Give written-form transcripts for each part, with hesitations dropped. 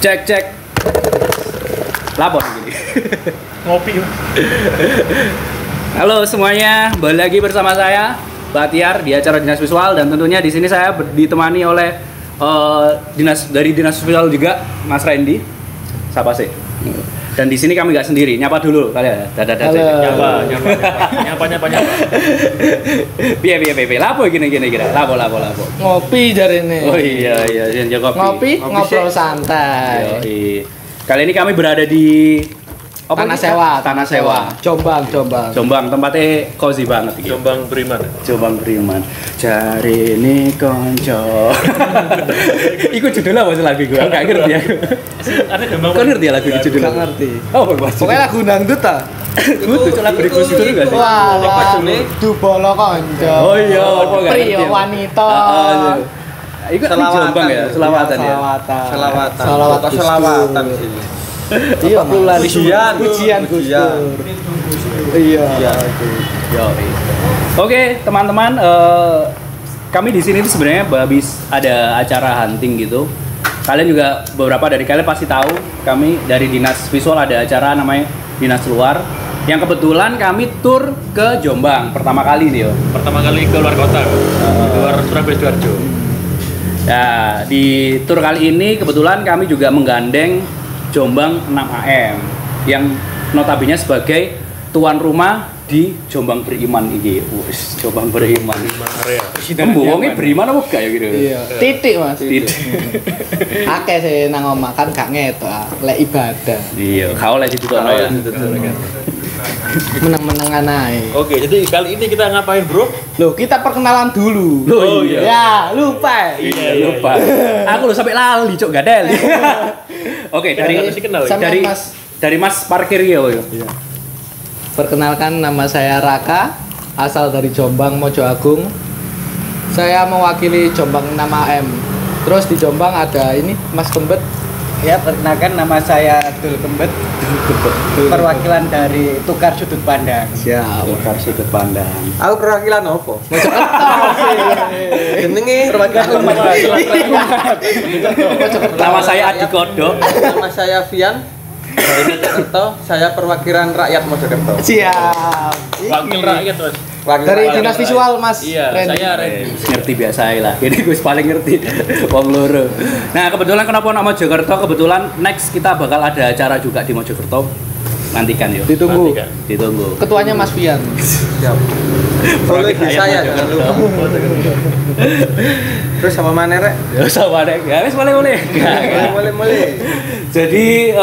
Cek. Lapor gini. Ngopi. Halo semuanya, kembali lagi bersama saya Batiar di acara Dinas Visual, dan tentunya di sini saya ditemani oleh dinas visual juga, Mas Randy. Siapa sih? Dan di sini kami nggak sendiri, nyapa dulu kalian. Nyapa. Piye. Lapo gini. Lapo. Ngopi jare ini. Oh iya, Ngopi ngobrol santai. Yoi. Kali ini kami berada di Tanah Sewa. Jombang. Tempatnya cozy banget iki. Jombang Beriman. Jari ini konco. Iku judulnya apa sih lagu gue? Enggak ngerti aku. Ada Jombang. Kau ngerti ya lagu judulnya? Enggak ngerti. Oh, bagus. Pokoknya lagu dangdut ta. Kudu lagu di Gus Dur enggak sih? Wah, Dubolo konco. Oh iya, apa enggak ngerti? Pria wanita. Iku di Jombang ya, selawatan ya. Selawatan sih. Iya, pujian Gus Dur. Iya. Oke, teman-teman, kami di sini tuh sebenarnya habis ada acara hunting gitu. Kalian juga beberapa dari kalian pasti tahu, kami dari Dinas Visual ada acara namanya Dinas Luar, yang kebetulan kami tur ke Jombang pertama kali nih, yo. Pertama kali ke luar kota, luar Surabaya Sidoarjo. Ya, di tur kali ini kebetulan kami juga menggandeng Jombang 6AM yang notabene sebagai tuan rumah di Jombang Beriman iki. Wis, Jombang Beriman. Area. Wonge beriman apa gak ya gitu? Iya. Titik Mas. Titik. Akeh sih nang omah kan gak ngetok, lek ibadah. Iya, kau lagi ditutupno ya. Meneng-menengan ae. Oke, jadi kali ini kita ngapain, Bro? Loh, kita perkenalan dulu. Oh iya. Ya, lupa. Iya, lupa. Aku lu sampai lali, cok, gak ada. Oke, dari Mas parkir ya, yo. Iya. Perkenalkan, nama saya Raka, asal dari Jombang Mojo Agung. Saya mewakili Jombang 6AM. Terus di Jombang ada ini Mas Kembet. Ya, perkenalkan nama saya Dul Kembet. Perwakilan dari Tukar Sudut Pandang. Siap. Tukar sudut pandang. Aku perwakilan apa? Jenenge Perwakilan Nama saya Adi Kodok. Nama saya Vian. Dari Mojokerto, saya perwakilan rakyat Mojokerto. Siap. Wakil rakyat, Mas. Dari Dinas Visual, Mas. Iya, Randy. saya Randy. Ngerti biasa lah. Ini gue paling ngerti. Wong loro. Nah, kebetulan kenapa nama Mojokerto? Kebetulan next kita bakal ada acara juga di Mojokerto. Nantikan yuk. Ditunggu. Ditunggu. Ketuanya Mas Vian. Siap. Follow IG saya jangan lupa. Terus sama mana rek? Ya sama deh. Ya wis boleh. Boleh. Jadi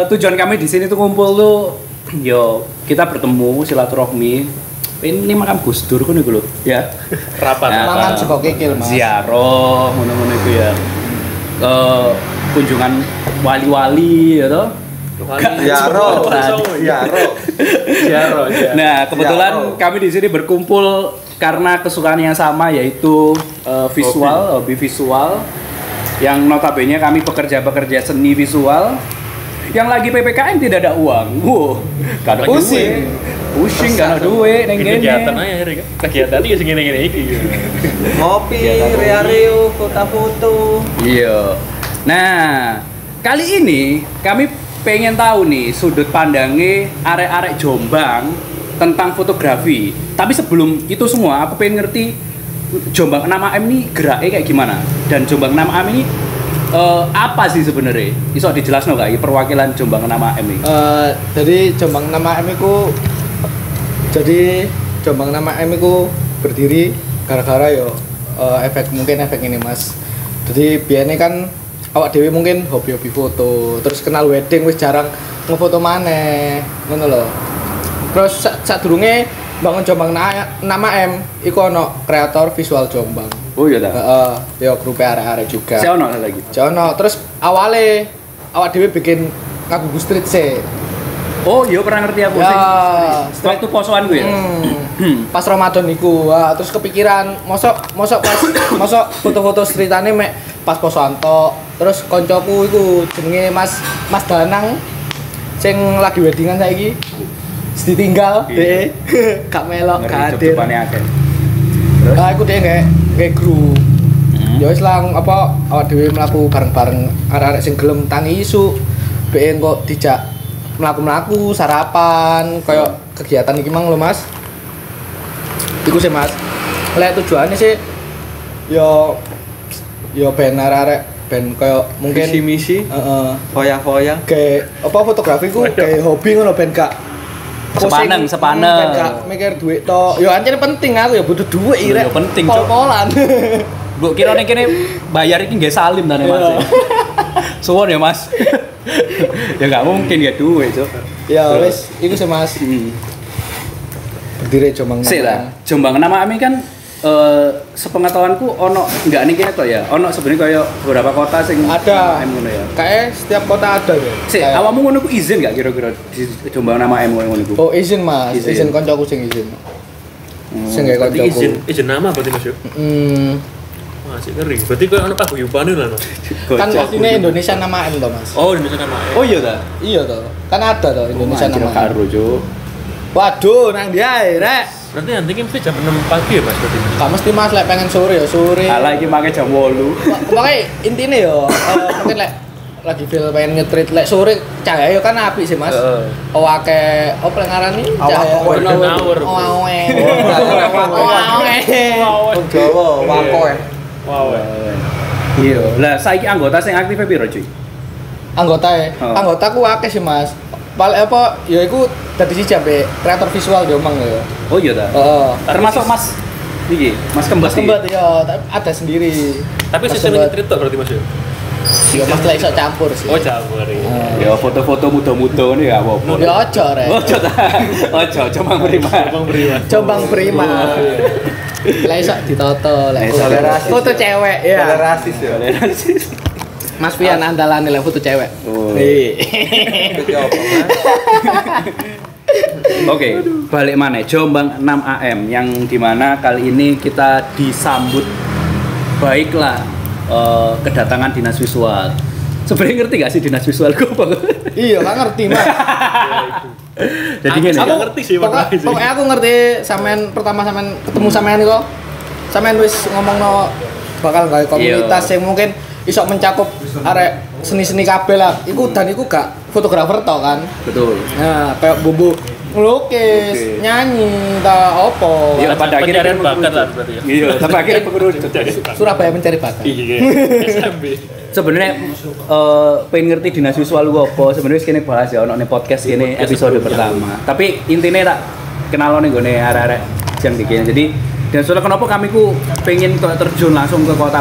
tujuan kami di sini tuh ngumpul tuh yo kita bertemu silaturahmi. Ini makam Gus Dur kan iku lho, ya. Rapat. Mangan sego kikil, Mas. Ziarah ngono-ngono iku ya. Kunjungan wali-wali ya toh. Ziarah. Nah, kebetulan kami di sini berkumpul karena kesukaan yang sama, yaitu hobi visual. Yang notabene kami pekerja seni visual yang lagi PPKM tidak ada uang. Wow, gak ada pusing gak ada duit neng Kegiatan aja, kegiatan iki sing ngene-ngene iki. Ngopi, rea-reo, foto-foto. Iya. Nah, kali ini kami pengen tahu nih sudut pandangnya arek-arek Jombang tentang fotografi. Tapi sebelum itu semua, aku pengen ngerti Jombang 6AM ini geraknya kayak gimana? Dan Jombang 6AM ini apa sih sebenarnya? Iso dijelasno gak perwakilan Jombang 6AM ini? Jadi Jombang 6AM itu berdiri gara-gara efek ini, Mas. Jadi biasanya kan awak dewe mungkin hobi foto, terus kenal wedding wis jarang ngefoto maneh, ngono lho. Terus sadurunge bangun Jombang 6AM iku ono kreator visual Jombang. Oh iya ta. Heeh, grup arek-arek juga. Saya ono lagi. Terus awale awak dewe bikin ngaku street sih. Oh iya, pernah ngerti aku sih. Waktu posoan gue ya. Pas Ramadan iku, terus kepikiran mosok foto-foto streetane mek pas posoan tok. Terus koncoku iku jenenge Mas Danang sing lagi weddingan saiki. Ditinggal deh. Gak melok, gak hadir. Terus Aku deh nggak grup. ya wis lah apa awak dhewe mlaku bareng-bareng arek-arek sing gelem tangi isu ben kok dijak mlaku-mlaku sarapan koyo kegiatan iki mang lho Mas. Iku sih Mas. Lek tujuannya sih yo ben arek-arek ben koyo mungkin misi heeh foya-foya kayak apa fotografi ku kayak hobi ngono ben gak Sepaneng. ben gak mikir duit to. Yo ancene penting aku ya butuh duit irek. Yo penting, Cok. Pol-polan. Mbok kira ning kene bayar iki nggih salim ta Mas. Suwon ya Mas. Ya enggak mungkin ya duit, Cuk. Ya wis iku sih Mas. Berdiri Jombang. Sik lah, Jombang nama Ami kan sepengetahuanku ono enggak ning kene to ya. Ono sebenarnya kaya beberapa kota sing Ada. nama M ngono ya. Kayak setiap kota ada ya. Sik, awakmu ngono ku izin enggak kira-kira di Jombang nama M ngono ku? Oh izin Mas, Izin. izin koncoku sing izin. Sing gawe Berarti koncoku. izin nama berarti Mas yo. Masih ngeri. Berarti kok ono paguyubane lah Mas. Kan aslinya Indonesia nama M toh Mas. Oh, Indonesia nama. Oh iya ta. Iya toh. Kan ada toh Indonesia nama M. karo, Cuk. Waduh, nang dia rek. Berarti nanti mesti jam 6 pagi ya Mas berarti. Gak mesti Mas lek pengen sore ya sore. Ala iki make jam 8. Pokoknya intinya ya mungkin lek lagi feel pengen ngetrit lek sore cahaya kan apik sih Mas. Oh akeh opo lek ngarani cahaya. golden hour. Oh awe. Jawa wakoe Wow. Iya. Lah saiki anggota sing aktif piro, cuy? Anggota Oh. anggotaku akeh sih Mas. Paling apa ya iku dadi siji ambek kreator visual di omang ya. Oh iya ta. Heeh. Termasuk Mas iki, Mas Kembas. Mas Kembat ya, tapi ada sendiri. Tapi Mas sistem Kembat. ngetrit tok berarti Mas yo. Ya Mas lek iso campur sih. Oh, campur ya. Ya foto-foto muda-muda ini ya apa-apa. Ya ojo rek. Ojo ta. Ojo, cuma beriman. Bang Beriman. Jombang Prima. Lah iso ditoto lek Iso toleransi. foto cewek ya. rasis ya Mas Pian andalane lek foto cewek. Oh. Jadi apa Mas Oke, balik mana? Jombang 6 AM yang dimana kali ini kita disambut baiklah kedatangan dinas visual. Sebenarnya ngerti gak sih dinas visual gue apa? Iya, gak ngerti Mas. Jadi gini. Aku ngerti sih, makanya sih. Pokoknya aku ngerti sampean pertama sampean ketemu sampean kok. Sampean wis ngomongno bakal gawe komunitas yang mungkin iso mencakup arek seni-seni kabeh lah. Iku dan iku gak fotografer to kan. Betul. Nah, kayak bumbu ngelukis, Oke. nyanyi, ta opo. Iya, pada akhirnya Pencarian kan bakat lah berarti ya. Iya, tapi akhirnya pengerucut. Surabaya mencari bakat. Iya. SMB. Sebenarnya pengen ngerti dinas visual gue apa? Sebenarnya kini bahas ya, ono nih podcast ini episode pertama. Tapi intinya tak kenal nih gue nih arek-arek yang bikin. Jadi dan soalnya kenapa kami ku pengen terjun langsung ke kota.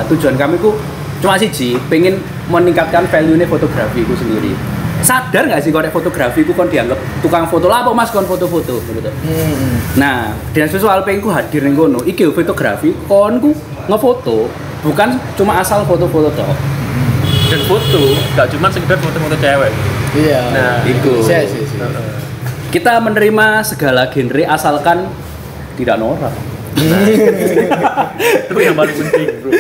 Tujuan kami ku cuma siji, pengen meningkatkan value nih fotografi ku sendiri. Sadar nggak sih kalau fotografi ku kon dianggap tukang foto lah apa Mas kon foto-foto gitu. Nah, dinas visual pengen ku hadir ning kono. Iki fotografi kon ku ngefoto bukan cuma asal foto-foto toh. Dan foto gak cuma sekedar foto-foto cewek. Iya. Nah, itu. Sih. Kita menerima segala genre asalkan tidak norak. Itu yang paling penting, Bro.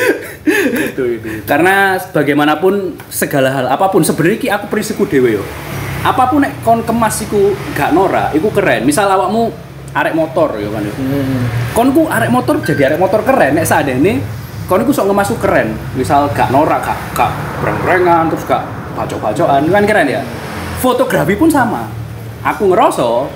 Itu. Karena bagaimanapun segala hal apapun sebenarnya ki aku prinsipku dhewe yo. Apapun nek kon kemas iku gak norak, iku keren. Misal awakmu arek motor yo kan yo. Kon ku arek motor jadi arek motor keren nek sadene kon iku sok ngemasuk keren. Misal gak norak, gak breng-brengan terus gak bacok-bacokan kan keren ya. Fotografi pun sama. Aku ngerasa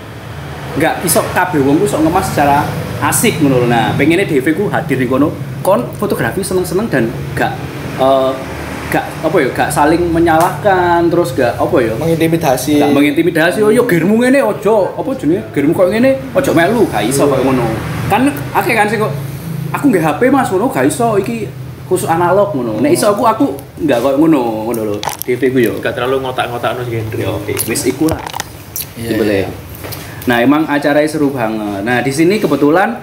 nggak iso kabeh wong ku sok ngemas secara asik ngono lho. Nah, pengennya DV ku hadir di kono kon fotografi seneng-seneng dan gak gak saling menyalahkan terus gak apa ya Mengintimidasi. gak mengintimidasi yo germu ngene ojo apa jenenge germu koyo ngene ojo melu gak iso koyo ngono kan akeh kan sing kok aku nggih HP Mas ngono gak iso iki khusus analog ngono nek iso aku nggak koyo ngono lho DV ku yo Gak terlalu ngotak-ngotakno genre. yo wis iku lah Iya. boleh. Nah, emang acaranya seru banget. Nah, di sini kebetulan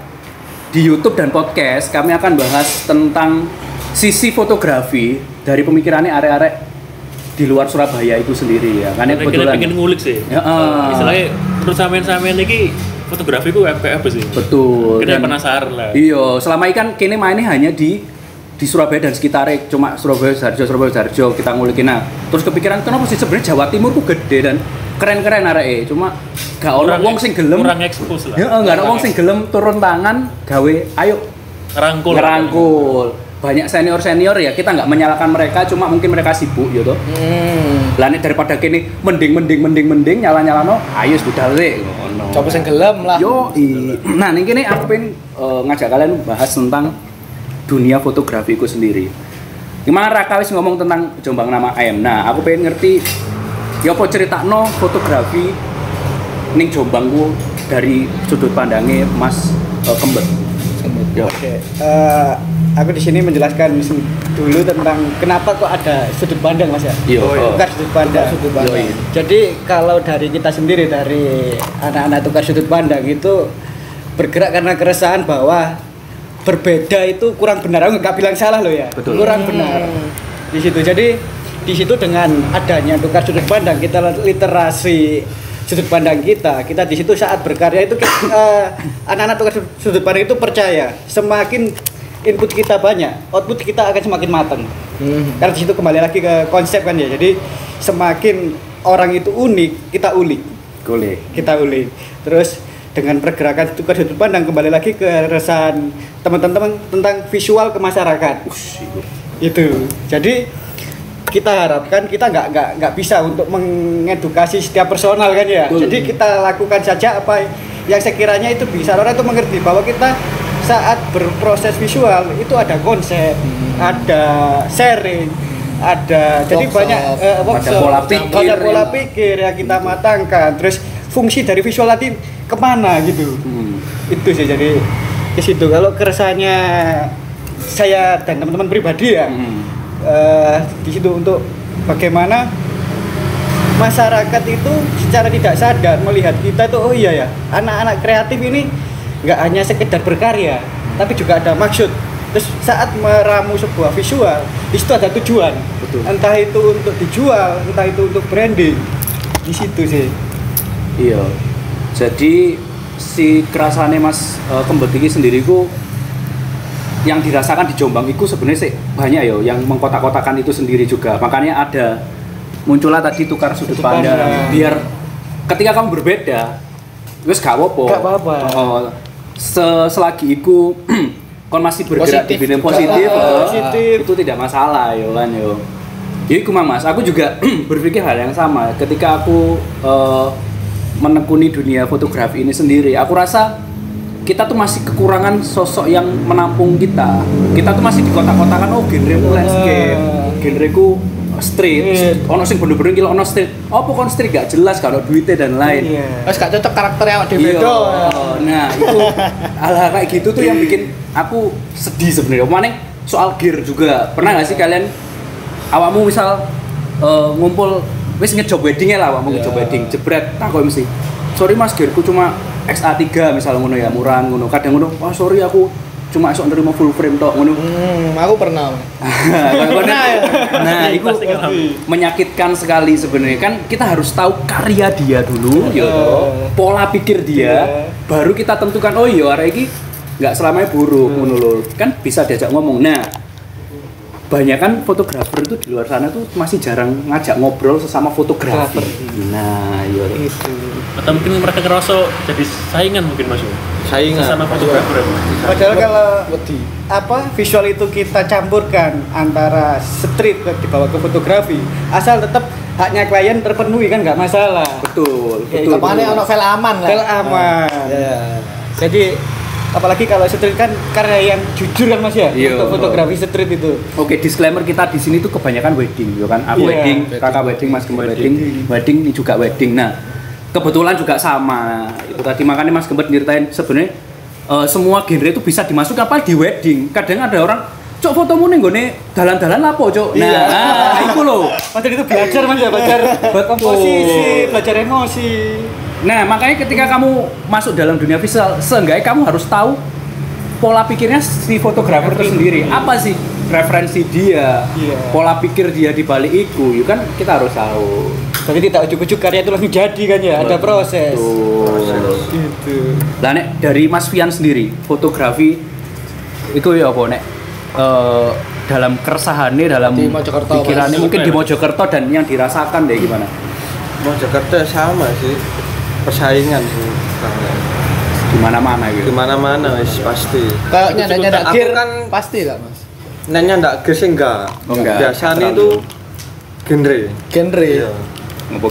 di YouTube dan podcast kami akan bahas tentang sisi fotografi dari pemikirannya arek-arek di luar Surabaya itu sendiri ya. Karena Kira-kira kebetulan pengen ngulik sih. Ya, Istilahnya menurut sampean iki fotografi ku apa sih? betul. Kita Dan- penasaran lah. Iya, selama ini kan kini mainnya hanya di Surabaya dan sekitarnya, cuma Surabaya Sarjo kita ngulikin. Nah, terus kepikiran kenapa sih sebenarnya Jawa Timur tuh gede dan keren-keren areke, cuma gak ono wong sing gelem. kurang ekspos lah. Heeh, gak ono wong sing gelem turun tangan gawe ayo ngerangkul. ngerangkul. banyak senior ya, kita nggak menyalahkan mereka, cuma mungkin mereka sibuk gitu. Lah nek daripada kene mending nyala no, ayo budal sih ngono. Coba sing gelem lah. Yo, nah ning kene aku pengen ngajak kalian bahas tentang dunia fotografi ku sendiri. Gimana Raka wis ngomong tentang Jombang Nama Ayam. Nah, aku pengen ngerti ya apa critakno fotografi ning Jombang ku dari sudut pandangnya Mas Kembet. Yo. Oke, aku di sini menjelaskan dulu tentang kenapa kok ada sudut pandang Mas ya. Yo. Tukar sudut pandang. Yoi. Jadi kalau dari kita sendiri, dari anak-anak tukar sudut pandang itu bergerak karena keresahan bahwa berbeda itu kurang benar. Aku nggak bilang salah loh ya. Betul. Kurang benar di situ. Jadi di situ dengan adanya tukar sudut pandang, kita literasi sudut pandang kita di situ saat berkarya itu anak-anak tukar sudut pandang itu percaya semakin input kita banyak, output kita akan semakin matang. Karena di situ kembali lagi ke konsep kan ya. Jadi semakin orang itu unik, kita ulik. Kita ulik. Terus dengan pergerakan tukar sudut pandang kembali lagi ke keresahan teman-teman tentang visual ke masyarakat. Itu. Jadi kita harapkan kita nggak bisa untuk mengedukasi setiap personal kan ya. Jadi kita lakukan saja apa yang sekiranya itu bisa orang itu mengerti bahwa kita saat berproses visual itu ada konsep, ada sharing, ada jadi banyak workshop, ada pola pikir yang kita matangkan. Terus fungsi dari visual tadi kemana gitu. Itu sih jadi ke situ. Kalau keresahannya saya dan teman-teman pribadi ya di situ untuk bagaimana masyarakat itu secara tidak sadar melihat kita tuh, oh iya ya, anak-anak kreatif ini nggak hanya sekedar berkarya tapi juga ada maksud. Terus saat meramu sebuah visual di situ ada tujuan. Betul. Entah itu untuk dijual, entah itu untuk branding. Di situ sih. Iya. Jadi si kerasane Mas Kembet iki sendiri ku yang dirasakan di Jombang itu sebenarnya sih banyak ya yang mengkotak-kotakan itu sendiri juga. Makanya ada muncullah tadi tukar sudut pandang. Biar ketika kamu berbeda, wes gak apa-apa. Gak apa-apa. Selagi iku kon masih bergerak di bidang positif, itu tidak masalah yo kan yo. Jadi Mas, aku juga berpikir hal yang sama ketika aku menekuni dunia fotografi ini sendiri. Aku rasa kita tuh masih kekurangan sosok yang menampung kita. Kita tuh masih di kotak-kotakan, oh genreku landscape, genreku street. Ono sing bener-bener iki ono street. Apa kon street gak jelas kalau duitnya dan lain. Wes gak cocok karakternya awake dhewe. Nah, itu hal-hal kayak gitu tuh yang bikin aku sedih sebenarnya. Mana soal gear juga. Pernah gak sih kalian awakmu misal ngumpul wis ngejob wedding-e lah, awakmu ngejob wedding, jebret takok mesti. Sorry Mas, gearku cuma XA3 misalnya ngono ya, murah ngono. Kadang ngono, "Wah, sorry aku cuma esok nerima full frame tok ngono." Aku pernah. Nah, itu menyakitkan sekali sebenarnya. Kan kita harus tahu karya dia dulu, pola pikir dia, baru kita tentukan oh iya arek iki enggak selamanya buruk ngono lho. Kan bisa diajak ngomong. Nah, banyak kan fotografer itu di luar sana tuh masih jarang ngajak ngobrol sesama fotografer. Nah, iya itu. Atau mungkin mereka ngerasa jadi saingan mungkin Mas. Saingan sama fotografer. Padahal kalau visual itu kita campurkan antara street dibawa ke fotografi, asal tetap haknya klien terpenuhi kan nggak masalah. Betul. Kemana ono file aman lah. File aman. Jadi apalagi kalau street kan karya yang jujur kan Mas ya, untuk fotografi street itu. Oke, disclaimer kita di sini tuh kebanyakan wedding, ya kan? Aku wedding, Kakak wedding, Mas Kembet wedding ini juga wedding. Nah, kebetulan juga sama. Itu tadi makanya Mas Kembet nyeritain sebenarnya semua genre itu bisa dimasukkan apa di wedding. Kadang ada orang, "Cok, fotomu ning gone dalan-dalan apa, Cok?" Nah, itu loh. Padahal itu belajar Mas ya, belajar komposisi, belajar emosi. Nah, makanya ketika kamu masuk dalam dunia visual, seenggaknya kamu harus tahu pola pikirnya si fotografer itu sendiri. Apa sih referensi dia, pola pikir dia di balik itu, ya kan kita harus tahu. Tapi tidak ujuk-ujuk karya itu langsung jadi kan ya, ada proses. Gitu. Lah nek dari Mas Fian sendiri, fotografi itu ya apa nek dalam keresahannya, dalam pikirannya mungkin di Mojokerto dan yang dirasakan deh gimana? Mojokerto sama sih. Persaingan sih Di mana-mana gitu. Di mana-mana wis pasti. Kayak nyanda-nyanda gear kan pasti lah Mas. nanya ndak ges enggak. Oh, enggak. Biasanya Terlalu. itu genre. Genre. Iya.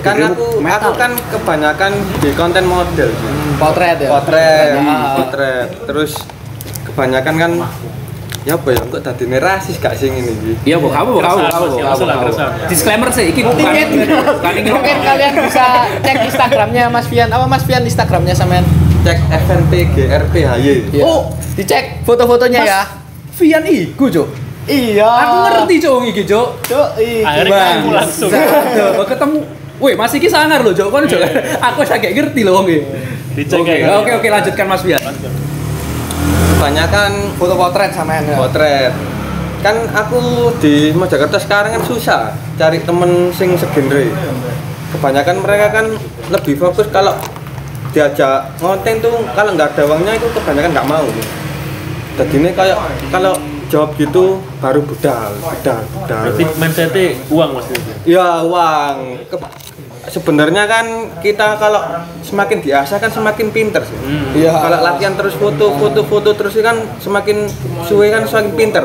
Kan aku kan kebanyakan di konten model. Potret ya. Potret. Terus kebanyakan kan ya apa ya kok tadi rasis gak sing ini iki. Iya, Bu, kamu. Disclaimer sih, iki bukan ini. Mungkin kalian bisa cek Instagramnya Mas Fian. Apa Mas Fian Instagramnya sampean? Cek FNPGRPHY. Iya. Oh, dicek foto-fotonya Mas ya. Vian iku, Cuk. Iya. Aku ngerti, Cuk, iki, Cuk. Cuk, Akhirnya kamu langsung. Ketemu. Wih, Mas iki sangar loh, Cuk. Kon, Cuk. Aku sak ngerti loh wong iki. Dicek Oke, lanjutkan Mas Vian. Kebanyakan foto potret sampean ya. potret. Kan aku di Mojokerto sekarang kan susah cari temen sing segenre. Kebanyakan mereka kan lebih fokus kalau diajak ngonten tuh kalau nggak ada uangnya itu kebanyakan nggak mau. Jadi ini kayak kalau jawab gitu baru budal. Berarti mindsetnya uang maksudnya. Ya uang. Sebenarnya kan kita kalau semakin diasah kan semakin pinter sih. Iya. Kalau latihan terus foto terus kan semakin suwe kan semakin pinter.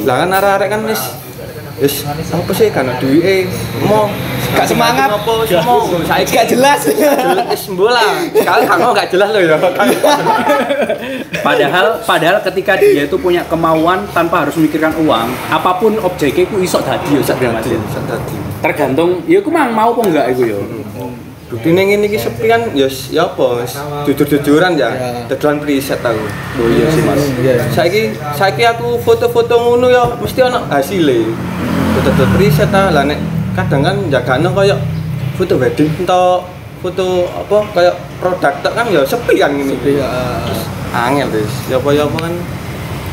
Lah kan arek-arek kan wis apa sih kan duwike mau Gak semangat. Apa semua saiki Gak jelas. wis bola. Kalau gak jelas loh ya. Padahal ketika dia itu punya kemauan tanpa harus memikirkan uang, apapun objeknya itu iso dadi yo sak Mas. Tergantung ya aku mau apa enggak iku yo. Bukti ning ngene iki sepian ya apa jujur-jujuran ya. Dedolan preset aku. Oh iya sih Mas. Saiki aku foto-foto ngono ya mesti ana hasile. Foto preset lah nek kadang kan jagane koyo foto wedding atau foto apa kayak produk tok kan ya sepi kan ngene. Iya. Angel wis. Ya apa kan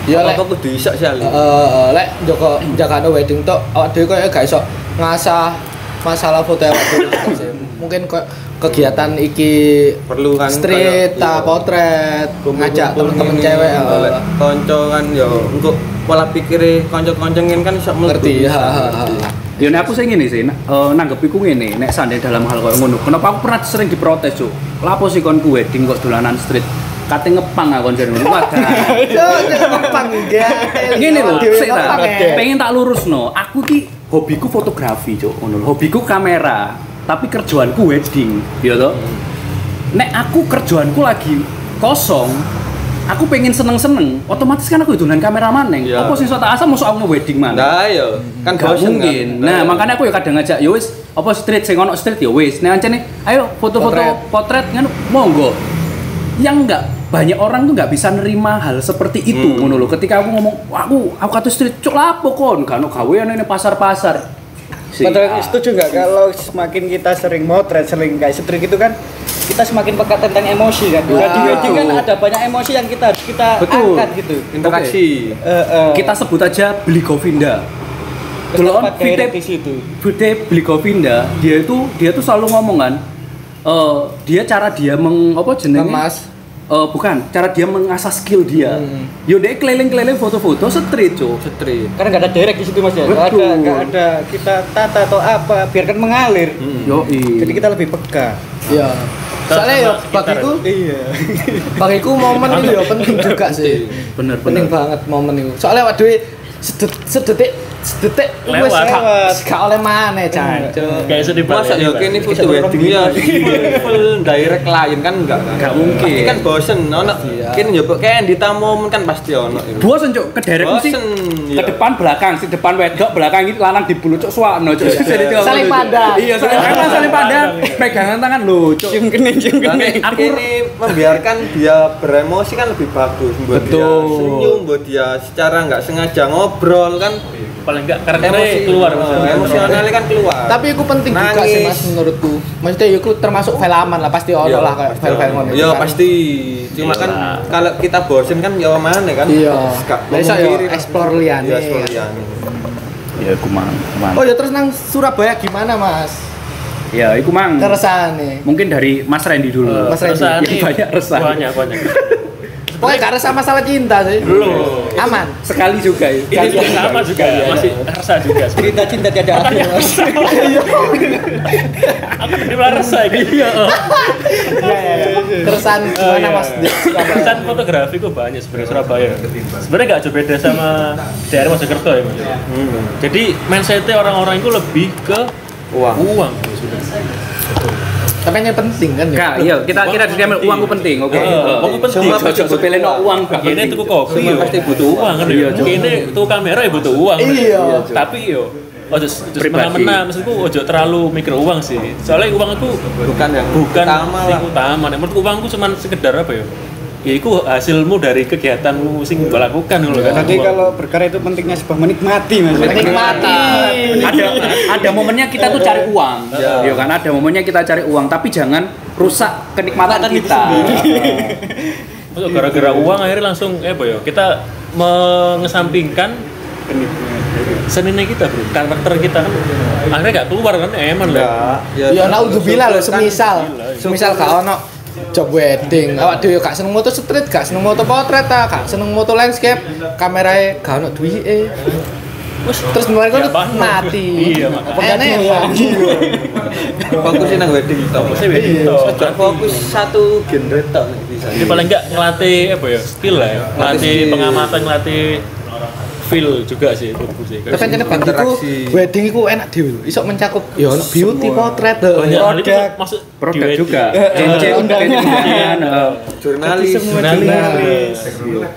Ya lek apa kudu iso sih ali. lek Joko Jakarta wedding tok awak dhewe koyo gak iso ngasah masalah foto awak dhewe. Mungkin kok kegiatan iki Perlu kan street, kayak, potret, ngajak temen-temen cewek konco kan ya untuk pola pikire kanca-kanca ngene kan iso ngerti. Ya nek aku sing ngene sih, nanggepiku ngene, nek sandhe dalam hal koyo ngono. Kenapa aku pernah sering diprotes, Cuk? Lapo sih kon ku wedding kok dolanan street? Kate ngepang aku konser ngono. Wadah. Ngepang ya. Ngene lho, sik ta. Pengen tak lurusno. Aku ki hobiku fotografi, Cuk. Ngono lho. Hobiku kamera, tapi kerjaanku wedding, ya toh. Nek aku kerjaanku lagi kosong, aku pengen seneng-seneng, otomatis kan aku dolan kamera maneng. Ya. Apa sing sok tak asam mosok aku wedding maneh? Nah ya kan Gak bosen mungkin. kan. Nah, makanya aku ya kadang ngajak, ya wis, apa street sing ono street ya wis. Nek ancene ayo foto-foto potret ngono monggo. Yang enggak banyak orang tuh nggak bisa nerima hal seperti itu ngono lho. Ketika aku ngomong, "Wah, aku kata street cuk lapo kon, kan gawean ini pasar-pasar." Padahal setuju nggak kalau semakin kita sering motret, sering kayak street itu kan kita semakin peka tentang emosi kan. Di wedding kan ada banyak emosi yang kita angkat gitu. Interaksi. Kita sebut aja beli Govinda. Delon di situ. Bude beli Govinda, dia tuh selalu ngomong kan, dia cara dia apa jenenge? Mas. Bukan, cara dia mengasah skill dia. Yo dia keliling-keliling foto-foto street, Cuk. Street. Karena nggak ada direct di situ Mas ya. Nggak ada kita tata atau apa, biarkan mengalir. Jadi kita lebih peka. Iya. Soalnya ya bagiku momen itu ya penting juga sih. Bener. Penting banget momen itu. Soalnya waduh sedetik wis gak oleh maneh jancuk. Kayak sedih Masa ya kene foto wedding ya full direct klien kan enggak kan? Enggak mungkin. Pasti kan bosen ono. Kene njupuk kayak di tamu kan pasti ono. Bosen, Cuk. Kederekku sih. Bosen, Ke depan belakang, si depan wedok, belakang iki lanang dibulu Cuk suwakno, Cuk. Saling pandang. Iya, saling pandang. Pegangan tangan lho, Cuk. Cium kening. Aku ini membiarkan dia beremosi kan lebih bagus buat dia senyum, buat dia secara nggak sengaja ngobrol kan Paling enggak karakternya keluar maksudnya. emosionalnya kan keluar. Tapi itu penting juga sih Mas menurutku. Maksudnya itu termasuk file aman lah pasti ono lah kayak file-file ngono. Iya pasti. Cuma kan kalau kita bosen kan ya mana kan. Iya. Bisa ya explore liyane. Iya, explore liyane. Ya iku mang. Oh ya terus nang Surabaya gimana Mas? Ya iku mang. Keresahan nih. Mungkin dari Mas Randy dulu. Mas Randy. Yang banyak resah. Banyak. Pokoknya karena sama masalah cinta sih. Belum. Aman. Sekali juga ya. Ini pun sama juga, masih rasa juga. Cerita cinta tiada akhir Mas. Aku tadi malah rasa gitu. Iya. Keresahan gimana Mas? Kesan fotografi kok banyak sebenarnya Surabaya. Sebenarnya nggak jauh beda sama daerah Mojokerto ya Mas. Jadi mindsetnya orang-orang itu lebih ke uang. Tapi yang penting kan ya. Kak, iya kita disclaimer uang itu penting, oke. Uang itu penting. Semua sepeleno uang gak Ini penting. tuku kopi Semua yo pasti butuh uang kan Iya, ya. Ini tuku kamera ya butuh uang. Iya. Tapi yo ojo Pribadi. semena-mena maksudku ojo terlalu mikir uang sih. Soalnya uang itu bukan yang bukan utama sing lah. utama. Menurutku uangku cuma sekedar apa ya? Ya itu hasilmu dari kegiatanmu sing mbok lakukan lho kan. Jadi kalau berkarya itu pentingnya sebuah menikmati Mas. Menikmati. Ada momennya kita tuh cari uang. Ya kan ada momennya kita cari uang, tapi jangan rusak kenikmatan Itu kita. Masuk gara-gara uang akhirnya langsung apa ya? Kita mengesampingkan seninya kita bro, karakter kita kan akhirnya gak keluar kan eman lah. Ya naudzubillah loh, semisal gak ono job wedding, awak dhewe gak seneng moto street, gak seneng moto potret ta, gak seneng moto landscape, kamerae gak ono duwike. Terus mereka Ya, paham. mati. Iya, makanya. Enak ya. Fokusin nang wedding tok. Saya wedding tok. Ojo fokus satu genre tok nek bisa. Jadi paling enggak ngelatih apa ya? Skill lah ya. Ngelatih skill. pengamatan, ngelatih feel juga sih menurutku sih. Tapi kan bagiku Interaksi. wedding iku enak dhewe lho. Iso mencakup ya ono beauty, potret, banyak hal itu produk. masuk Produk di juga. wedding. Cincin undangan. Jurnalis. Jurnalis.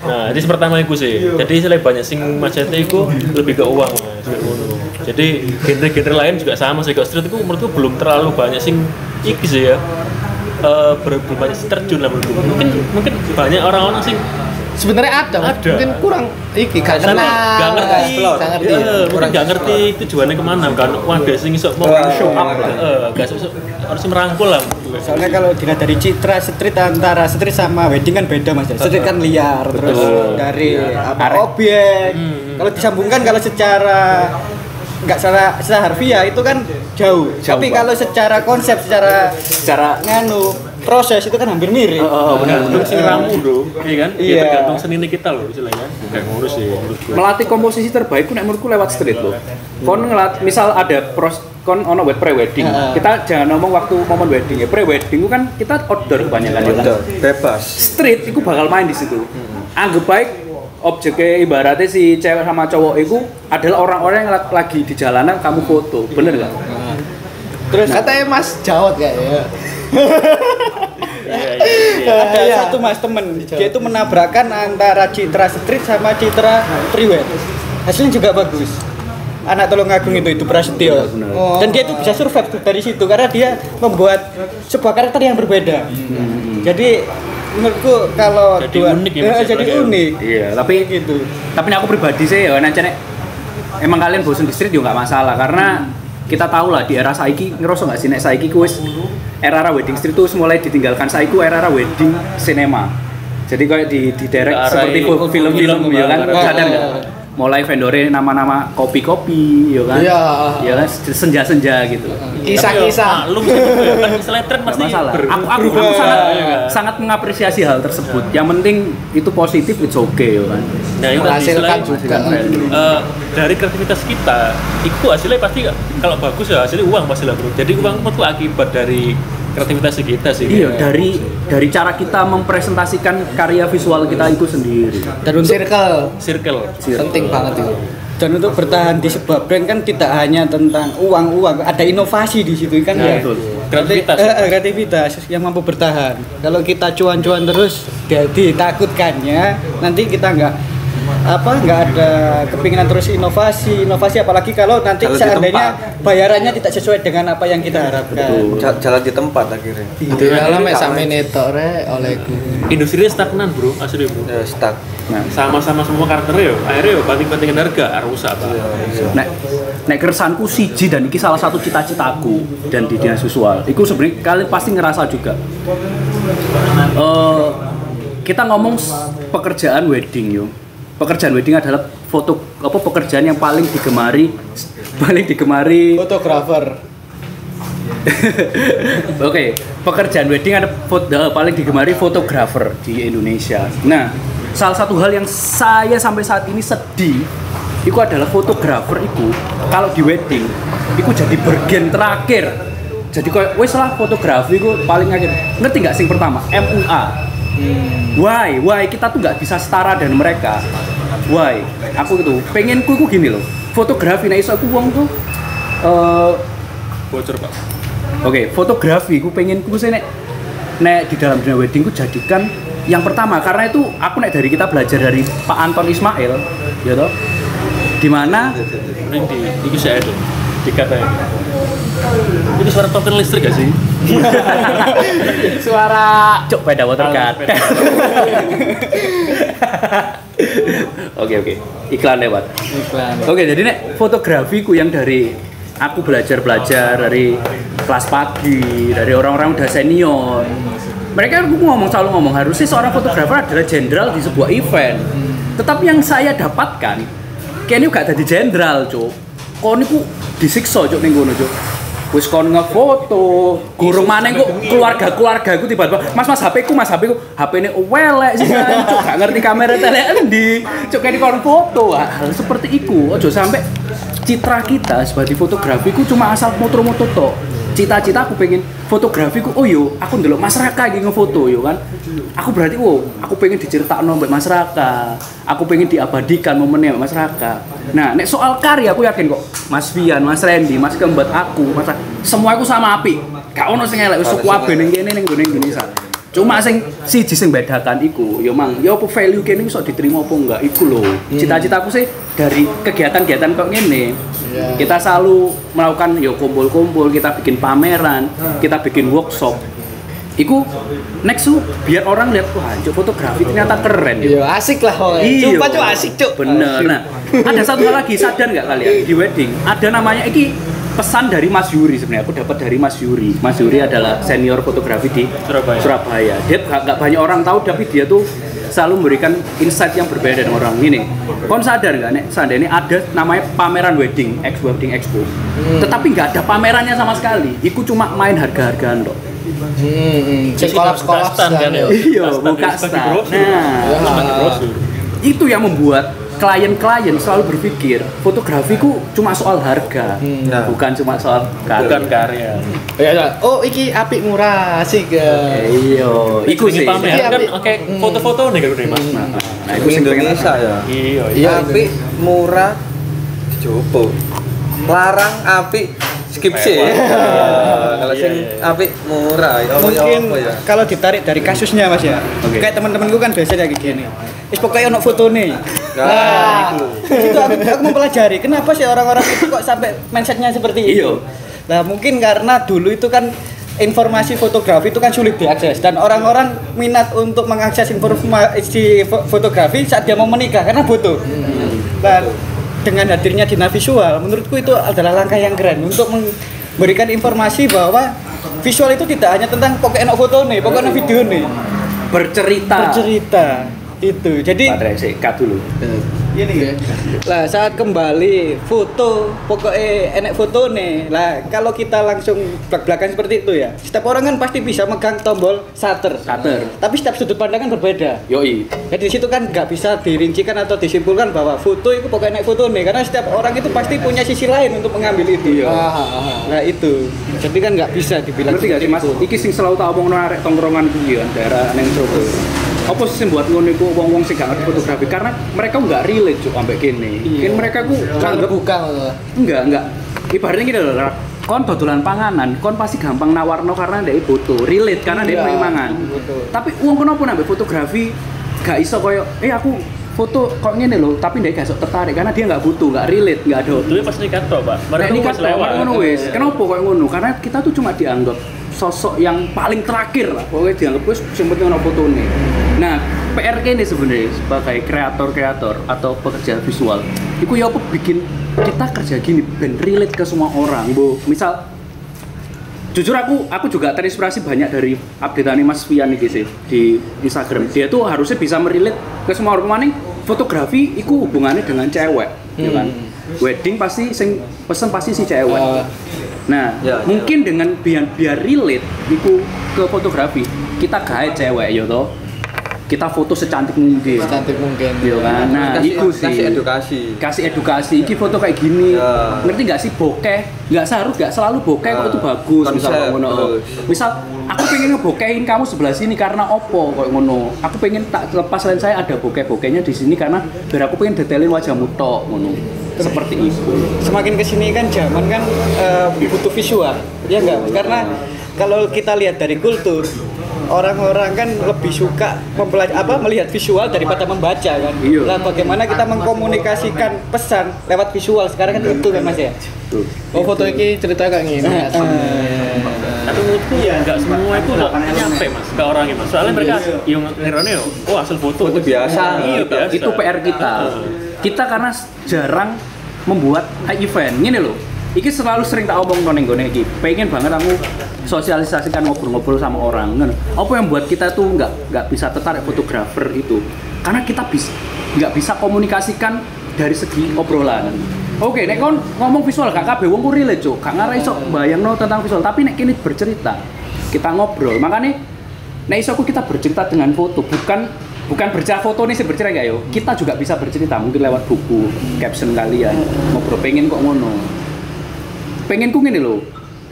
Nah, jadi pertama itu sih. Jadi selain banyak sing macetnya itu lebih ke uang Mas, kayak ngono. Jadi genre-genre lain juga sama sih. Kalau street itu menurutku belum terlalu banyak sing iki sih ya. Belum banyak sing terjun lah menurutku. Mungkin banyak orang-orang sing Sebenarnya ada, Mas. Ada. Mungkin kurang iki gak Sama, kenal. gak ngerti, Gak ngerti. mungkin gak ngerti tujuannya kemana kan. Wadah sing iso mau show up, gak iso harus merangkul lah. Soalnya kalau dilihat dari citra street antara street sama wedding kan beda Mas. Street kan liar, terus dari objek. Kalau disambungkan kalau secara nggak secara harfiah itu kan jauh. Tapi kalau secara konsep, secara proses itu kan hampir mirip. Benar. Belum sing ramu bro, iya kan? Iya. Ya tergantung seni kita loh istilahnya. Kayak ngurus sih menurutku. Melatih komposisi terbaik nek menurutku lewat street loh. Kon misal ada kon ono pre wedding. Kita jangan ngomong waktu momen wedding ya. Pre wedding itu kan kita outdoor kebanyakan ya kan. Bebas. Street itu bakal main di situ. Anggap baik objeknya ibaratnya si cewek sama cowok itu adalah orang-orang yang lagi di jalanan kamu foto. Bener nggak? Terus katanya Mas Jawat kayaknya. Ada satu Mas temen, dia itu menabrakkan antara citra street sama citra prewed. Hasilnya juga bagus. Anak Tulungagung itu Prasetyo. Dan dia itu bisa survive dari situ karena dia membuat sebuah karakter yang berbeda. Jadi menurutku kalau Jadi unik ya, Mas, ya, jadi sebagai- unik. Iya, tapi Gitu. Tapi aku pribadi sih ya nek emang kalian bosen di street juga nggak masalah karena kita tahu lah di era saiki ngerasa nggak sih nek saiki ku wis era wedding street itu mulai ditinggalkan saiki ku era wedding cinema. Jadi kayak di direct Ke arah seperti film-film ya kan ke arah- sadar nggak? Mulai vendornya nama-nama kopi-kopi ya kan? Iya. Ya kan senja-senja gitu. Kisah-kisah. Lu kan istilah tren Nggak pasti masalah. berubah. Aku sangat mengapresiasi hal tersebut. Yang penting itu positif, it's okay ya kan. Nah, itu tadi Menghasilkan istilahnya, juga. dari kreativitas kita, itu hasilnya pasti kalau bagus ya hasilnya uang pasti lah bro. Jadi uang itu akibat dari kreativitas kita sih. Iya, dari cara kita mempresentasikan karya visual kita itu sendiri. Dan circle Circle. penting banget itu. Dan untuk bertahan di sebuah brand kan tidak hanya tentang uang, ada inovasi di situ kan Nah, ya. betul. Kreativitas. Kreativitas yang mampu bertahan. Kalau kita cuan-cuan terus ditakutkannya nanti kita nggak ada kepinginan terus inovasi apalagi kalau nanti Jalan di seandainya bayarannya tidak sesuai dengan apa yang kita harapkan. Jalan di tempat akhirnya. Itu dalam sampe netok re olehku. Industrinya stagnan bro, asli bro. Ya stuck. Nah, Sama-sama semua karakternya yo, akhirnya yo banting-bantingin harga, rusak pak. nek keresahanku siji dan iki salah satu cita-citaku dan di dinas visual. Iku sebenarnya kalian pasti ngerasa juga. Kita ngomong pekerjaan wedding yo. Pekerjaan wedding adalah pekerjaan yang paling digemari Fotografer. Oke, pekerjaan wedding ada paling digemari fotografer di Indonesia. Nah, salah satu hal yang saya sampai saat ini sedih itu adalah fotografer itu kalau di wedding itu jadi bagian terakhir. Jadi kayak wes lah fotografi itu paling akhir. Ngerti nggak sing pertama? MUA. Why kita tuh nggak bisa setara dengan mereka. Why? Aku itu pengenku itu gini loh. Fotografi nah iso aku wong tuh Bocor, Pak. Oke, fotografi ku pengenku sih nek di dalam dunia wedding ku jadikan yang pertama karena itu aku nek dari kita belajar dari Pak Anton Ismail, ya toh. Di mana Ini saya ada dikatakan. Ini suara token listrik gak sih? suara cok beda watercard. Oke, iklan lewat. Oke, jadi nek fotografiku yang dari aku belajar dari kelas pagi, dari orang-orang udah senior. Mereka selalu ngomong harusnya seorang fotografer adalah jenderal di sebuah event. Tetapi yang saya dapatkan, kayaknya gak jadi jenderal, cuk. Kon niku disiksa cuk ning ngono, cuk. Wis kon ngefoto, gurung maneh kok keluarga-keluargaku tiba-tiba, Mas HP-ku, HP-ne welek sih, cuk. Gak ngerti kamera telek endi. Cuk kene kon foto. Hal seperti iku, aja sampai citra kita sebagai fotografi ku cuma asal motor-motor tok. Cita-cita aku pengen fotografi ku, oh yo, aku ndelok masyarakat iki ngefoto yo kan. Aku berarti aku pengen diceritakno mbek masyarakat. Aku pengen diabadikan momennya mbek masyarakat. Nah, nek soal karya aku yakin kok Mas Fian, Mas Randy, Mas Kembat aku, semua aku sama apik. Gak ono sing elek wis kabeh ning kene ning gone Indonesia. Cuma sing bedakan iku, ya mang, ya apa value kene iso diterima apa enggak iku lho. Cita-citaku sih dari kegiatan-kegiatan kok ngene. Kita selalu melakukan ya kumpul-kumpul, kita bikin pameran, kita bikin workshop. Iku next tuh biar orang lihat wah, fotografi ternyata keren. Iya, asik lah. Iya, Cuk asik, Cuk. Bener. Nah, ada satu hal lagi, sadar nggak kalian di wedding ada namanya iki pesan dari Mas Yuri sebenarnya. Aku dapat dari Mas Yuri. Mas Yuri adalah senior fotografi di Surabaya. Dia nggak banyak orang tahu, tapi dia tuh selalu memberikan insight yang berbeda dengan orang ini. Kon sadar nggak nek seandainya ada namanya pameran wedding expo, tetapi nggak ada pamerannya sama sekali. Iku cuma main harga-hargaan loh. Sekolah-sekolah kan ya. Iya, buka stand. Nah, itu yang membuat klien-klien selalu berpikir fotografiku cuma soal harga, bukan cuma soal karya. Oh, iki apik murah, asik. Iya, iku sih. Pameran kan oke, foto-foto nih kalau Mas. Nah, iku sing Indonesia ya. Iya. Apik murah dicoba. Larang apik skip sih. Kalau sing apik murah itu Mungkin apa ya? kalau ditarik dari kasusnya Mas ya. Kayak teman-temanku kan biasanya kayak gini. Wis pokoknya ono fotone. Nah, itu aku mempelajari kenapa sih orang-orang itu kok sampai mindsetnya seperti itu. Nah, mungkin karena dulu itu kan informasi fotografi itu kan sulit diakses dan orang-orang minat untuk mengakses informasi fotografi saat dia mau menikah karena butuh. Dan dengan hadirnya Dina Visual, menurutku itu adalah langkah yang keren untuk memberikan informasi bahwa visual itu tidak hanya tentang pokoknya foto nih, pokoknya video nih, bercerita itu. Jadi cut dulu. Ini lah saat kembali foto pokoknya enek foto nih lah kalau kita langsung belak-belakan seperti itu ya setiap orang kan pasti bisa megang tombol shutter tapi setiap sudut pandang kan berbeda. Jadi di situ kan nggak bisa dirincikan atau disimpulkan bahwa foto itu pokoknya enek foto nih karena setiap orang itu pasti punya sisi lain untuk mengambil itu. Nah itu jadi kan nggak bisa dibilang ngerti gak sih Mas? Iki sing selalu tak omongno arek tongkrongan iki ya daerah ning Surabaya. Apa sih buat ngono iku wong-wong sing gak ngerti fotografi karena mereka nggak relate cuk ambek kene. Kan mereka ku anggap bukan enggak. Ibaratnya gini lho, kon dodolan panganan, kon pasti gampang nawarno karena ndek foto, relate karena ndek pengen mangan. Tapi wong kenapa nambah fotografi gak iso koyo aku foto kok ngene lho, tapi ndek gak tertarik karena dia nggak butuh, nggak relate, nggak ada. Dulu pas nikah tok, Pak. Mereka nikah pas lewat. Ngono wis. Kenapa kok ngono? Karena kita tuh cuma dianggap sosok yang paling terakhir lah. Pokoknya dianggap wis sing penting ono fotone. Nah, PR ini sebenarnya sebagai kreator atau pekerja visual, itu ya apa bikin kita kerja gini ben relate ke semua orang, Bu. Misal jujur aku juga terinspirasi banyak dari update-ane Mas Fian iki sih di Instagram. Dia tuh harusnya bisa merelate ke semua orang. Maning fotografi itu hubungannya dengan cewek, ya kan? wedding pasti sing pesen pasti si cewek. Nah, Ya, mungkin dengan biar relate iku ke fotografi, kita gawe cewek ya toh. Kita foto secantik mungkin. Secantik mungkin. Iya kan. Nah, itu sih. kasih edukasi. Kasih edukasi. Iki foto kayak gini. Ya. Ngerti nggak sih bokeh? Nggak selalu bokeh kok itu bagus. Konsep, Misal ngono. terus. Misal aku pengen ngebokehin kamu sebelah sini karena opo kok ngono. Aku pengen tak lepas lain saya ada bokeh-bokehnya di sini karena biar aku pengen detailin wajahmu tok ngono. Seperti itu. Semakin kesini kan zaman kan butuh visual, ya enggak? Karena kalau kita lihat dari kultur, orang-orang kan lebih suka melihat visual daripada membaca kan. Iya. Nah, bagaimana kita mengkomunikasikan pesan lewat visual sekarang kan itu kan Mas ya. Tuh. Oh foto ini ceritanya kayak gini. Tapi menurutku nggak semua itu nggak nyampe mas ke orangnya mas. Soalnya mereka yang ngerone oh hasil foto. Foto biasa. Iya biasa. Itu PR kita. Kita karena jarang membuat event. Gini loh. Iki selalu sering tak omong neng gone iki. Pengen banget aku sosialisasikan ngobrol-ngobrol sama orang. Apa yang buat kita tuh nggak bisa tertarik fotografer itu? Karena kita nggak bisa komunikasikan dari segi obrolan. Oke, nek kon ngomong visual gak kabeh wong ku relate, Cuk. Gak ngarep iso bayangno tentang visual, tapi nek kene bercerita, kita ngobrol. Makanya nek iso kita bercerita dengan foto, bukan bercerita foto nih sih bercerita enggak yo. Kita juga bisa bercerita mungkin lewat buku, caption kalian. Ngobrol pengen kok ngono. Pengen ku ngene lho.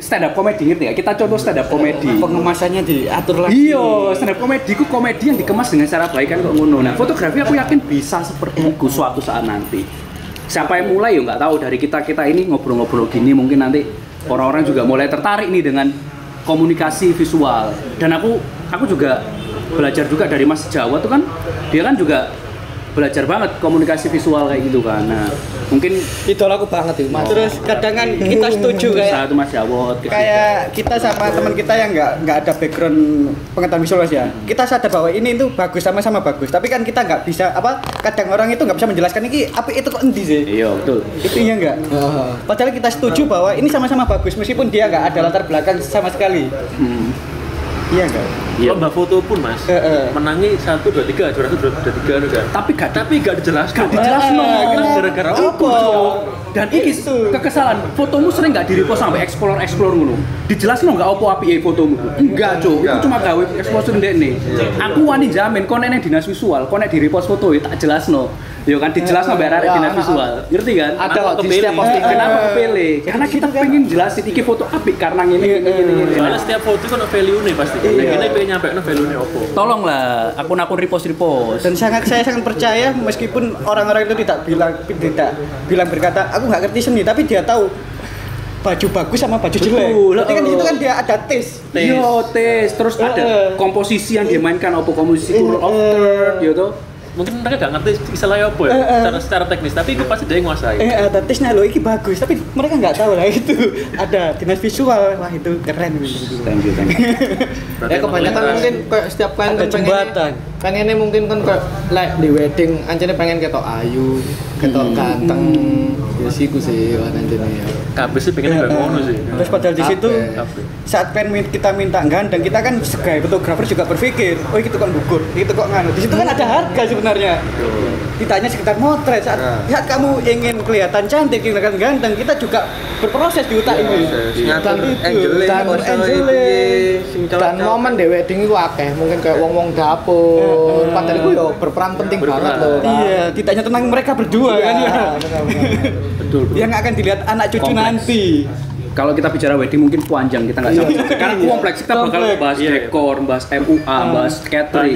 Stand up comedy ngerti ya? Kita contoh stand up comedy. Pengemasannya diatur lagi. Iya, stand up comedy ku komedi yang dikemas dengan cara baik kan kok ngono. Nah, fotografi aku yakin bisa seperti itu suatu saat nanti. Siapa yang mulai ya nggak tahu dari kita ini ngobrol-ngobrol gini mungkin nanti orang-orang juga mulai tertarik nih dengan komunikasi visual. Dan aku juga belajar juga dari Mas Jawa tuh kan dia kan juga belajar banget komunikasi visual kayak gitu kan. Nah, mungkin Idol aku banget itu. Mas. Terus kadang kan kita setuju kayak itu Mas Jawa kayak kita sama teman kita yang nggak ada background pengetahuan visual Mas ya. Kita sadar bahwa ini itu bagus sama-sama bagus. Tapi kan kita nggak bisa kadang orang itu nggak bisa menjelaskan ini apa itu kok endi sih. Iya, betul. Itu iya nggak? Padahal kita setuju bahwa ini sama-sama bagus meskipun dia nggak ada latar belakang sama sekali. Iya nggak? Lomba foto pun mas menangi 1, 2, 3, juara 1, 2, 3 kan. Tapi gak dijelaskan. Gara-gara apa? Dan ini kekesalan. Fotomu sering gak di-repost sampai explore ngono. Dijelasno gak apa apike fotomu? Enggak, Cuk. Itu cuma gawe exposure ndekne. Aku wani jamin kon nek dinas visual, kon nek di-repost foto tak jelasno. Ya kan dijelasno mbak arek dinas visual. Ngerti kan? Ada kok di kepilih. setiap postingan. Kenapa kepilih? Karena kita pengen jelasin iki foto apik karena ngene. Soalnya setiap foto itu ada value nih pasti. Nah kita pengen nyampe value nih apa. Tolonglah akun-akun repost. Dan saya sangat percaya meskipun orang-orang itu tidak bilang berkata aku nggak ngerti seni tapi dia tahu baju bagus sama baju jelek. Berarti kan itu kan dia ada tes. Iya, tes. Terus ada komposisi yang dimainkan apa komposisi rule of third gitu. Mungkin mereka gak ngerti istilahnya apa ya secara teknis, tapi itu pasti dia yang nguasai. Ada tesnya loh, ini bagus, tapi mereka nggak tahu lah itu. Ada dinas visual, wah itu keren gitu. Thank you. Ya kebanyakan mungkin kayak setiap klien ada jembatan. Kan ini mungkin kan kayak like di wedding anjene pengen ketok ayu, ketok ganteng. Ya sih ku sih anjene ya. Kabeh sih pengen kayak ngono sih. Terus padahal di situ saat klien kita minta gandeng, kita kan sebagai fotografer juga berpikir, oh itu kok gugur, itu kok nganu. Di situ kan ada harga sebenarnya. Ditanya sekitar motret saat kamu ingin kelihatan cantik, kelihatan ganteng, kita juga berproses di otak ini. Dan momen di wedding itu akeh, mungkin kayak wong-wong dapur. Padahal itu yo berperan penting banget loh. Iya, ditanya tentang mereka berdua kan ya. Betul. Yang akan dilihat anak cucu nanti. Kalau kita bicara wedding mungkin panjang kita nggak sampai. Karena kompleks kita bakal bahas dekor, bahas MUA, bahas catering,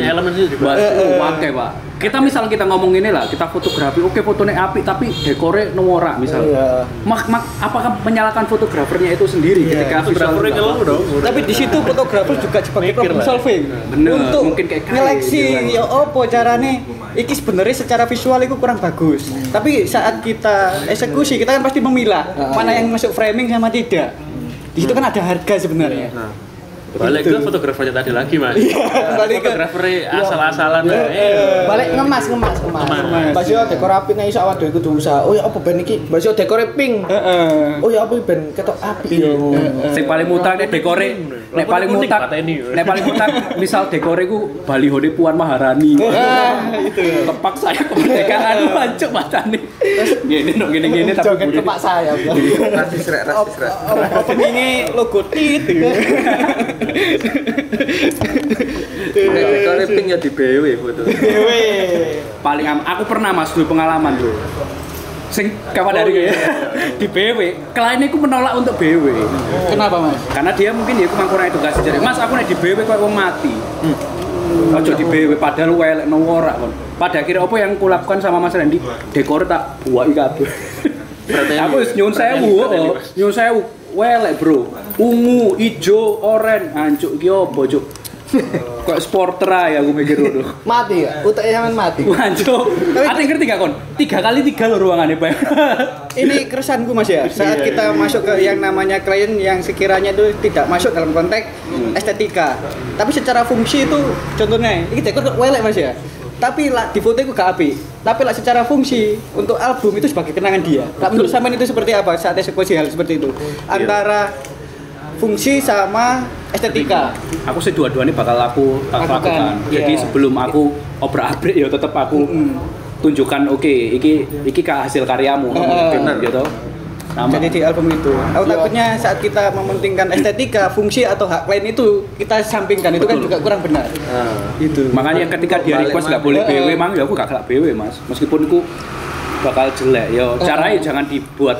bahas wakai pak. Kita misal kita ngomong ini lah, kita fotografi, oke fotonya apik tapi dekornya norak misal. Apakah menyalahkan fotografernya itu sendiri ketika fotografernya ngeluh dong. Tapi di situ fotografer juga sebagai problem solving. Bener, untuk mungkin kayak nyeleksi ya opo carane iki sebenarnya secara visual itu kurang bagus. Tapi saat kita eksekusi kita kan pasti memilah mana yang masuk framing sama tidak. Di situ kan ada harga sebenarnya. Balik ke fotografernya tadi lagi mas. Balik ke fotografernya asal-asalan. Balik ngemas. Baju dekor api nek iso awak dhewe kudu usaha. Oh ya apa ben iki? Baju dekor pink. Oh ya apa ben ketok api yo. Sing paling mutar nek dekore, nek paling mutar misal dekore ku balihone Puan Maharani. Itu Tepak saya kemerdekaan mancuk matane. Gini dong, gini tapi joget ke Pak saya. Rasis rek. Openingnya logo tit. Kalau pink ya di BW foto. Dewe. paling aku pernah Mas dulu pengalaman tuh. Sing kawan dari di BW, kliennya aku menolak untuk BW. Kenapa, Mas? Karena dia mungkin ya aku kurang edukasi jadi, Mas aku nek di BW kok aku mati. Ojo di BW padahal welek no ora kon. Pada akhirnya apa yang kulakukan sama Mas Randy? Dekor tak buai kabeh. Aku wis nyun sewu, welek bro. Ungu, ijo, oren, ancuk iki opo, Cuk? Kok sporter aja aku mikir dulu. Mati ya? Utek sampean mati. Wancuk. Ate ngerti gak kon? 3x3 loh ruangannya, Pak. Ini keresahanku Mas ya. Saat kita masuk ke yang namanya klien yang sekiranya itu tidak masuk dalam konteks estetika. Tapi secara fungsi itu contohnya, ini dekor welek Mas ya. Tapi lah di foto itu gak apik. Tapi lah secara fungsi untuk album itu sebagai kenangan dia. Lah menurut sampean itu seperti apa saat eksekusi hal seperti itu? Antara fungsi sama estetika. Aku sih dua-duanya bakal aku lakukan. Jadi Iya. sebelum aku obrak-abrik ya tetap aku tunjukkan oke, iki hasil karyamu benar gitu. Sama. Jadi di album itu. Aku takutnya saat kita mementingkan estetika, fungsi atau hak klien itu kita sampingkan itu kan juga kurang benar. Itu. Makanya ketika dia request nggak boleh BW, mang ya aku gak BW Mas. Meskipun aku bakal jelek, ya caranya jangan dibuat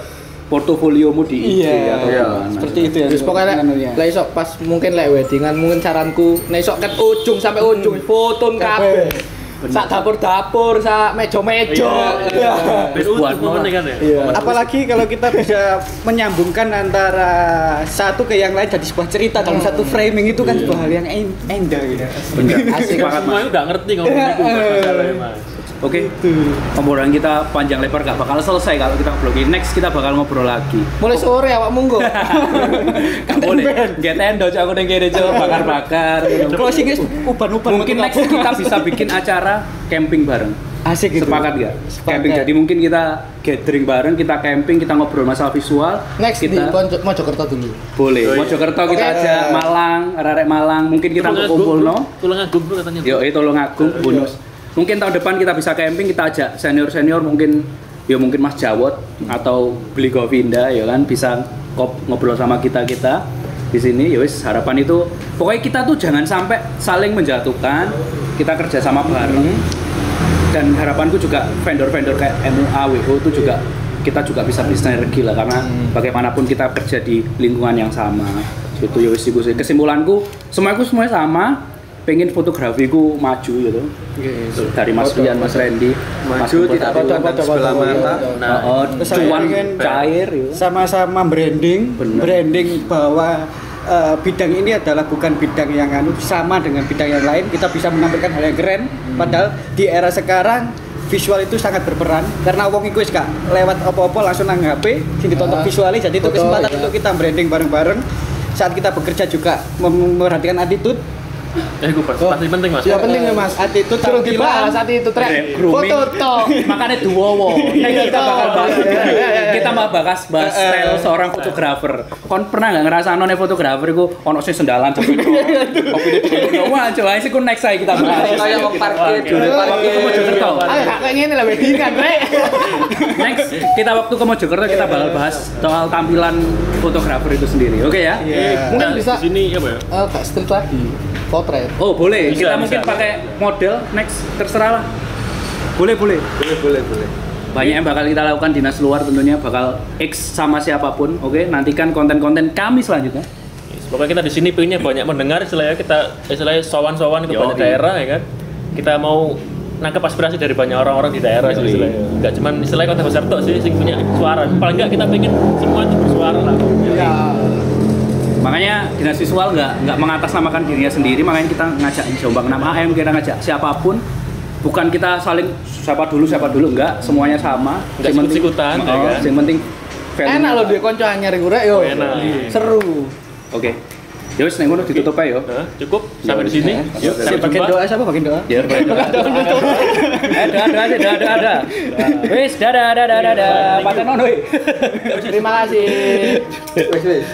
portofoliomu di IG atau gimana. Seperti itu ya. Terus pokoknya lah iso pas mungkin lek weddingan mungkin saranku nek iso ket ujung sampai ujung foto kabeh. Sak dapur-dapur, sak meja-meja. Terus buat momen kan ya. Iya. Apalagi kalau kita bisa menyambungkan antara satu ke yang lain jadi sebuah cerita dalam satu framing itu kan sebuah hal yang indah gitu. Bener. Asik Sepakat Semua Mas. itu nggak ngerti ngomong itu masalahnya Mas. Oke, obrolan kita panjang lebar gak bakal selesai kalau kita ngobrol. Next kita bakal ngobrol lagi. Mulai sore awak munggo. Gak boleh. Get endo aku ning kene coba bakar-bakar. Closing is uban-uban. Mungkin next kita bisa bikin acara camping bareng. Asik gitu. Sepakat gak? Sepakat. Camping. Jadi mungkin kita gathering bareng, kita camping, kita ngobrol masalah visual. Next di kita Mojokerto dulu. boleh. Oh, iya. Mojokerto kita Oke. aja Malang, arek Malang. Mungkin kita kumpul no. Tulang agung bro katanya. Yo, tolong agung bonus. Mungkin tahun depan kita bisa camping, kita ajak senior-senior mungkin mungkin Mas Jawot atau Beli Govinda ya kan bisa ngobrol sama kita di sini. Ya wis harapan itu pokoknya kita tuh jangan sampai saling menjatuhkan, kita kerja sama bareng. Dan harapanku juga vendor-vendor kayak MUA, WHO itu juga kita juga bisa bersinergi lah karena bagaimanapun kita kerja di lingkungan yang sama. Itu ya wis iku sih. Kesimpulanku semuanya sama. Pengen fotografiku maju gitu. Dari Mas Rian, Mas Randy, Mas Maju tidak Bupati. memandang sebelah mata. Terus saya cuan ingin cair ya. sama-sama branding, Bener. branding bahwa bidang ini adalah bukan bidang yang sama dengan bidang yang lain. Kita bisa menampilkan hal yang keren. Padahal di era sekarang visual itu sangat berperan karena wong iku wis gak lewat apa-apa langsung nang HP sing ditonton visualnya. Jadi itu Betul, kesempatan iya. untuk kita branding bareng-bareng. Saat kita bekerja juga memperhatikan attitude. Gue pasti penting Mas. Ya penting ya Mas. Attitude Suruh tampilan. dibahas saat itu trek. Grooming. Foto toh. Makanya duwowo. Next kita bakal bahas. Kita mau bahas style seorang fotografer. Kon pernah nggak ngerasa none fotografer itu ono sing sendalan cepet. Kopi di wah coba sih ku next saya kita bahas. Kayak mau parkir dulu. Waktu ke Mojokerto. Ayo kayak ngene lah weddingan trek. Next kita waktu ke Mojokerto kita bakal bahas soal tampilan fotografer itu sendiri. Oke ya? Mungkin bisa di sini apa ya? kayak street lagi. Potret. Oh boleh. Bisa, Kita mungkin bisa. pakai model next terserah lah. Boleh. Boleh. Banyak yang bakal kita lakukan dinas luar tentunya bakal X sama siapapun. Oke, nantikan konten-konten kami selanjutnya. Pokoknya kita di sini pengennya banyak mendengar istilahnya istilahnya sowan-sowan ke Yo, banyak iya. daerah ya kan. Kita mau nangkep aspirasi dari banyak orang-orang di daerah sih istilahnya. Enggak cuman istilahnya kota besar tok sih sing punya suara. Paling enggak kita pengen semua itu bersuara lah. Ya. Makanya dinas visual nggak mengatasnamakan dirinya sendiri, makanya kita ngajak Jombang 6 AM, kita ngajak siapapun. Bukan kita saling siapa dulu enggak, semuanya sama. Nggak Yang penting- sikut-sikutan, ya Oh, kan? yang penting value. Enak loh dia konco anyar iku rek yo. Oh, enak. Seru. Oke. Ya wis nek ngono ditutup ae yo. Nah, cukup sampai di sini. Yuk, sampai Bagian jumpa. doa siapa bagian doa? Ya, ada. Wis, dadah. Paten ono. Terima kasih. Wis.